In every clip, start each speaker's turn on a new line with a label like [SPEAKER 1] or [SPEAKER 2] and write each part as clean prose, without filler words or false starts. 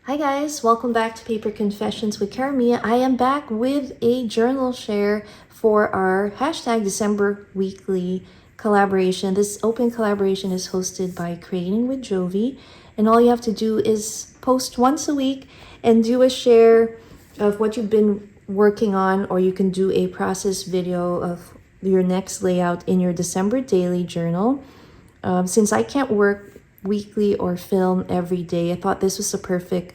[SPEAKER 1] Hi guys, welcome back to Paper Confessions with Karamia. I am back with a journal share for our hashtag December weekly collaboration. This open collaboration is hosted by Creating with Jovi, and all you have to do is post once a week and do a share of what you've been working on, or you can do a process video of your next layout in your December daily journal. Since I can't work weekly or film every day, I thought this was a perfect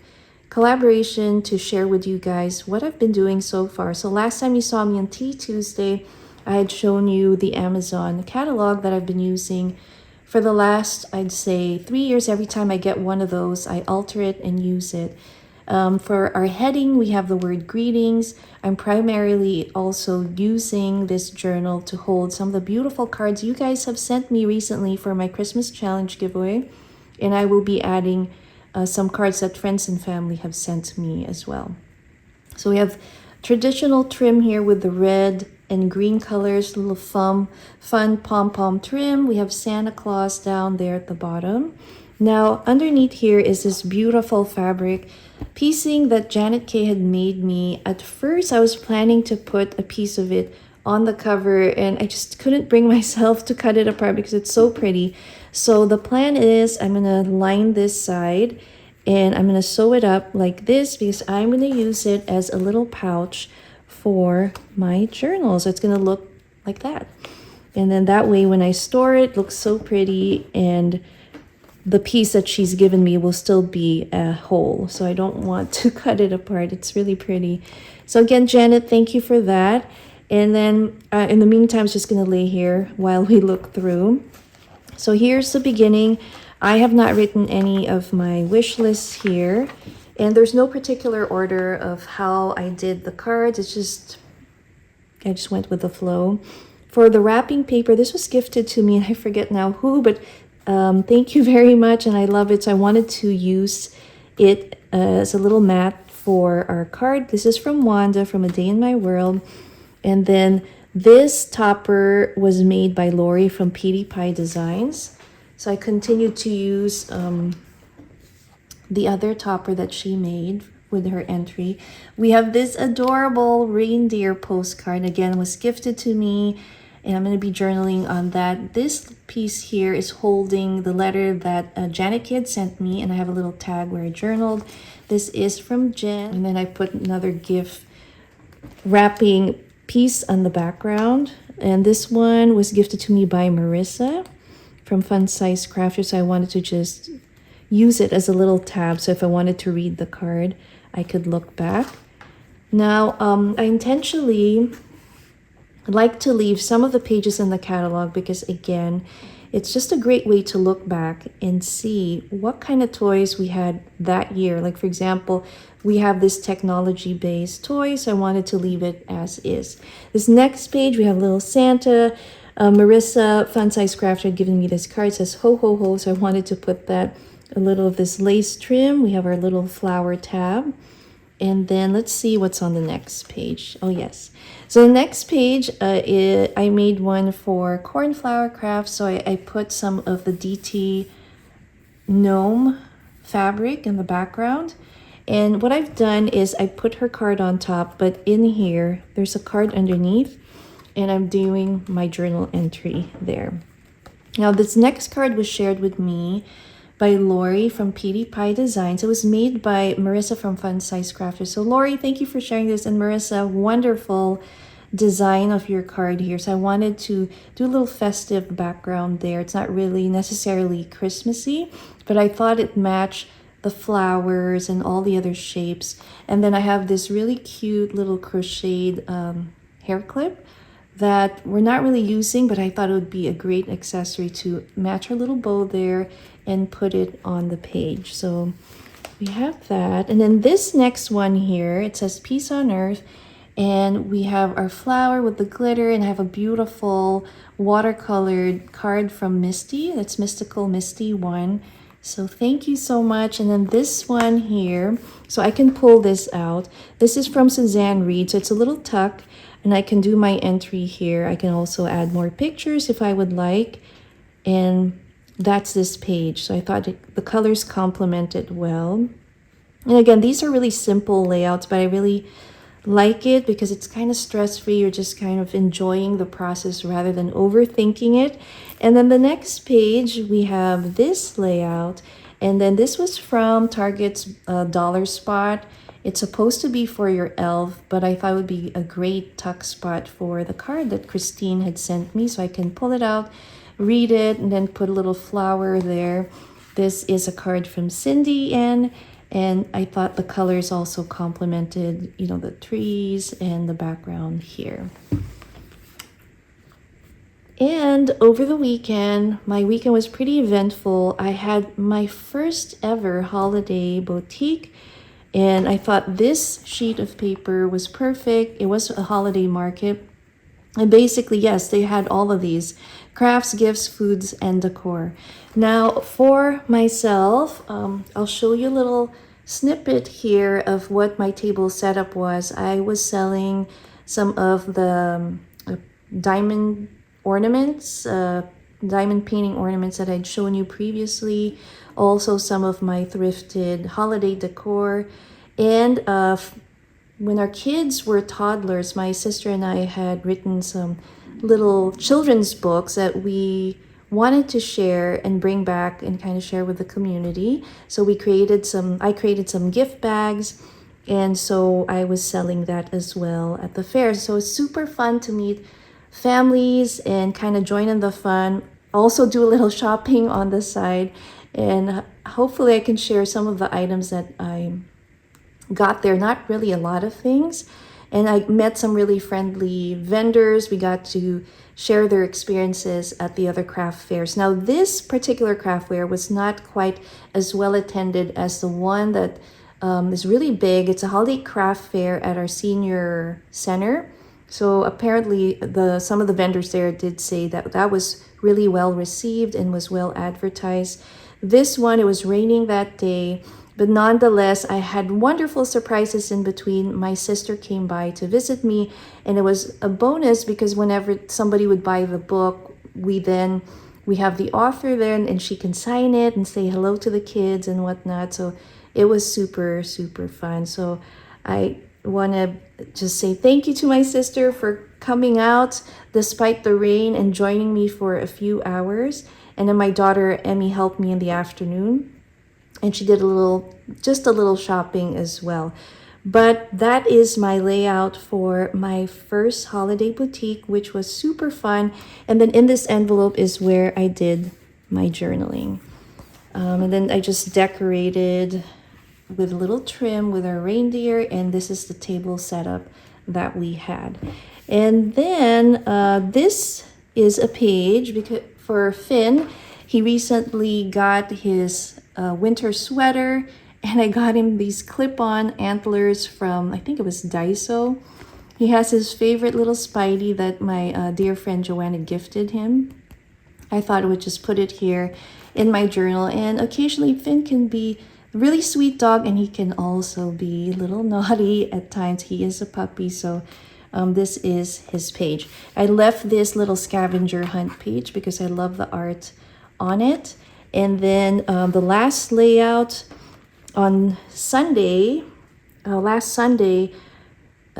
[SPEAKER 1] collaboration to share with you guys what I've been doing so far. So last time you saw me on Tea Tuesday, I had shown you the Amazon catalog that I've been using for the last, I'd say, 3 years. Every time I get one of those, I alter it and use it. For our heading, we have the word greetings. I'm primarily also using this journal to hold some of the beautiful cards you guys have sent me recently for my Christmas challenge giveaway. And I will be adding some cards that friends and family have sent me as well. So we have traditional trim here with the red and green colors, little fun pom-pom trim. We have Santa Claus down there at the bottom. Now, underneath here is this beautiful fabric piecing that JanetKay had made me. At first, I was planning to put a piece of it on the cover, and I just couldn't bring myself to cut it apart because it's so pretty. So the plan is I'm going to line this side, and I'm going to sew it up like this because I'm going to use it as a little pouch for my journal. So it's going to look like that. And then that way, when I store it, it looks so pretty, and the piece that she's given me will still be a whole, so I don't want to cut it apart. It's really pretty. So again, Janet, thank you for that. And then in the meantime, I'm just going to lay here while we look through. So here's the beginning. I have not written any of my wish lists here, and there's no particular order of how I did the cards. It's just, I just went with the flow. For the wrapping paper, this was gifted to me, and I forget now who, but thank you very much, and I love it. So I wanted to use it as a little mat for our card. This is from Wanda from A Day in My World. And then this topper was made by Lori from Petey Pie Designs. So I continued to use the other topper that she made with her entry. We have this adorable reindeer postcard. Again, was gifted to me, and I'm going to be journaling on that. This piece here is holding the letter that JanetKay had sent me, and I have a little tag where I journaled. This is from Jen, and then I put another gift wrapping piece on the background, and this one was gifted to me by Marissa from Fun Size Crafter, so I wanted to just use it as a little tab, so if I wanted to read the card, I could look back. Now, I intentionally like to leave some of the pages in the catalog because, again, it's just a great way to look back and see what kind of toys we had that year. Like, for example, we have this technology-based toy, so I wanted to leave it as is. This next page, we have little Santa. Marissa, Fun Size Crafter, had given me this card. It says ho, ho, ho, so I wanted to put that, a little of this lace trim. We have our little flower tab. And then let's see what's on the next page. Oh, yes. So the next page, I made one for Cornflower Crafts. So I put some of the DT gnome fabric in the background. And what I've done is I put her card on top, but in here, there's a card underneath. And I'm doing my journal entry there. Now, this next card was shared with me by Lori from Petey Pie Designs. It was made by Marissa from Fun Size Crafter. So Lori, thank you for sharing this. And Marissa, wonderful design of your card here. So I wanted to do a little festive background there. It's not really necessarily Christmassy, but I thought it matched the flowers and all the other shapes. And then I have this really cute little crocheted hair clip that we're not really using, but I thought it would be a great accessory to match her little bow there and put it on the page. So we have that. And then this next one here, it says Peace on Earth. And we have our flower with the glitter, and I have a beautiful watercolored card from Misty. That's Mystical Misty 1. So thank you so much. And then this one here, so I can pull this out. This is from Suzanne Reid. So it's a little tuck, and I can do my entry here. I can also add more pictures if I would like. And that's this page. So I thought the colors complemented well. And again, these are really simple layouts, but I really like it because it's kind of stress-free. You're just kind of enjoying the process rather than overthinking it. And then the next page, we have this layout. And then this was from Target's Dollar Spot. It's supposed to be for your elf, but I thought it would be a great tuck spot for the card that Christine had sent me. So I can pull it out, read it, and then put a little flower there. This is a card from Cindy and I thought the colors also complemented, you know, the trees and the background here. And over the weekend, my weekend was pretty eventful. I had my first ever holiday boutique, and I thought this sheet of paper was perfect. It was a holiday market. And basically, yes, they had all of these crafts, gifts, foods, and decor. Now, for myself, I'll show you a little snippet here of what my table setup was. I was selling some of the diamond ornaments, diamond painting ornaments that I'd shown you previously. Also, some of my thrifted holiday decor. And when our kids were toddlers, my sister and I had written some little children's books that we wanted to share and bring back and kind of share with the community. So I created some gift bags, and so I was selling that as well at the fair. So it's super fun to meet families and kind of join in the fun. Also do a little shopping on the side, and hopefully I can share some of the items that I got there. Not really a lot of things, and I met some really friendly vendors. We got to share their experiences at the other craft fairs. Now this particular craft fair was not quite as well attended as the one that is really big. It's a holiday craft fair at our senior center. So apparently some of the vendors there did say that that was really well received and was well advertised. This one, it was raining that day, but nonetheless, I had wonderful surprises in between. My sister came by to visit me, and it was a bonus because whenever somebody would buy the book, we have the author there, and she can sign it and say hello to the kids and whatnot. So it was super, super fun. So I want to just say thank you to my sister for coming out despite the rain and joining me for a few hours. And then my daughter Emmy helped me in the afternoon, and she did just a little shopping as well. But that is my layout for my first holiday boutique, which was super fun. And then in this envelope is where I did my journaling. And then I just decorated with a little trim with our reindeer, and this is the table setup that we had. And then this is a page because for Finn, he recently got his winter sweater, and I got him these clip-on antlers from, I think it was Daiso. He has his favorite little Spidey that my dear friend Joanna gifted him. I thought I would just put it here in my journal. And occasionally Finn can be a really sweet dog, and he can also be a little naughty at times. He is a puppy, so this is his page. I left this little scavenger hunt page because I love the art on it. And then the last layout on Sunday, last Sunday,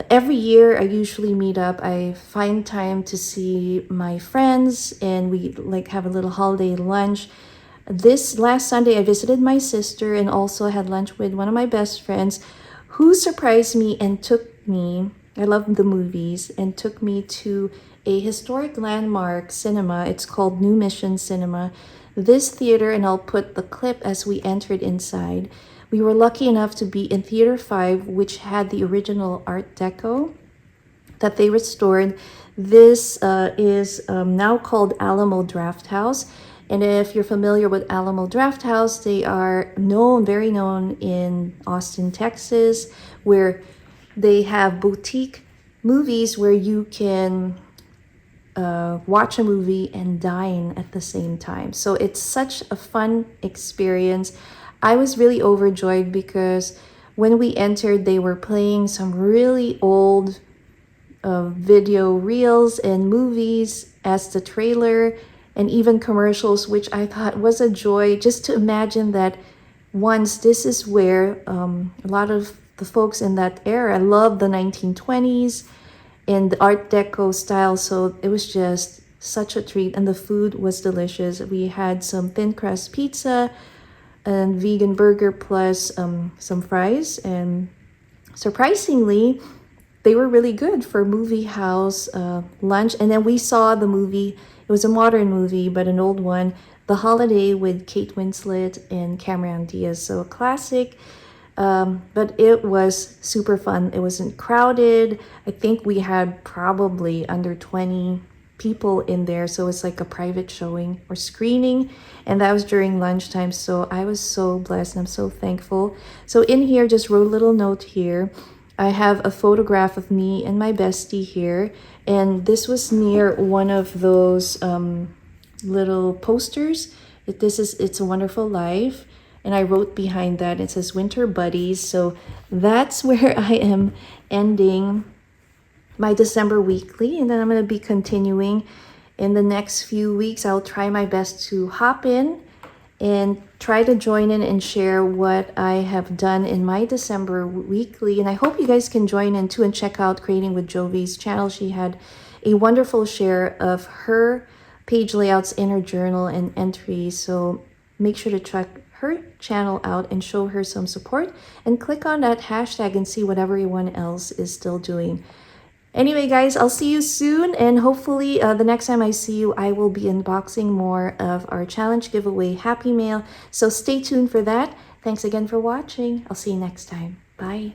[SPEAKER 1] every year I usually meet up. I find time to see my friends, and we have a little holiday lunch. This last Sunday, I visited my sister and also had lunch with one of my best friends who surprised me and took me, I love the movies, and took me to a historic landmark cinema. It's called New Mission Cinema. This theater, and I'll put the clip as we entered inside. We were lucky enough to be in Theater 5, which had the original Art Deco that they restored. This is now called Alamo Drafthouse. And if you're familiar with Alamo Drafthouse, they are very known in Austin, Texas, where they have boutique movies where you can watch a movie and dine at the same time. So it's such a fun experience. I was really overjoyed because when we entered, they were playing some really old video reels and movies as the trailer, and even commercials, which I thought was a joy just to imagine that once, this is where a lot of the folks in that era loved the 1920s and the Art Deco style. So it was just such a treat, and the food was delicious. We had some thin crust pizza and vegan burger plus some fries, and surprisingly, they were really good for movie house lunch. And then we saw the movie. It was a modern movie, but an old one, The Holiday, with Kate Winslet and Cameron Diaz. So a classic, but it was super fun. It wasn't crowded. I think we had probably under 20 people in there, so it's like a private showing or screening, and that was during lunchtime. So I was so blessed, and I'm so thankful. So in here, just wrote a little note here. I have a photograph of me and my bestie here, and this was near one of those little posters. It's a Wonderful Life, and I wrote behind that, it says Winter Buddies. So that's where I am ending my December weekly, and then I'm going to be continuing in the next few weeks. I'll try my best to hop in and try to join in and share what I have done in my December weekly. And I hope you guys can join in too and check out Creating with Jovi's channel. She had a wonderful share of her page layouts in her journal and entries. So make sure to check her channel out and show her some support, and click on that hashtag and see what everyone else is still doing. Anyway, guys, I'll see you soon, and hopefully the next time I see you, I will be unboxing more of our challenge giveaway Happy Mail. So stay tuned for that. Thanks again for watching. I'll see you next time. Bye.